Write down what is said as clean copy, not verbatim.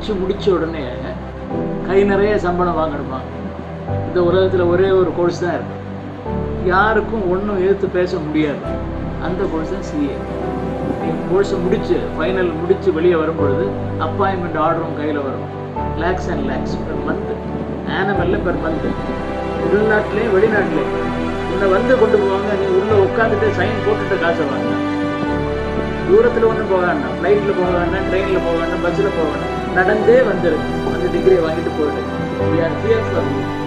படித்து முடித்த உடனே கை நிறைய சம்பளம் வாங்கணுமா? இந்த உலகத்தில் ஒரே ஒரு கோர்ஸ் தான் இருக்குது, யாருக்கும் ஒன்றும் எதிர்த்து பேச முடியாது. அந்த கோர்ஸ் தான் சிஏ. நீங்கள் கோர்ஸை முடித்து ஃபைனல் முடித்து வெளியே வரும்பொழுது அப்பாயின்மெண்ட் ஆர்டரும் கையில் வரும். Lakhs and lakhs per month, ஆனமல்ல பெர் மந்த். உள்நாட்டிலையும் வெளிநாட்டிலையும் உன்னை வந்து கொண்டு போவாங்க. நீ உள்ளே உட்காந்துட்டு சைன் போட்டுட்டு காசை வாங்க. தூரத்தில் ஒன்றும் போக வேண்டாம், ஃப்ளைட்டில் போக வேண்டாம், ட்ரெயினில் போக வேண்டாம், பஸ்ஸில் போக வேண்டாம், நடந்தே வந்துடு. அந்த டிகிரியை வாங்கிட்டு போயிடு. We are here for you.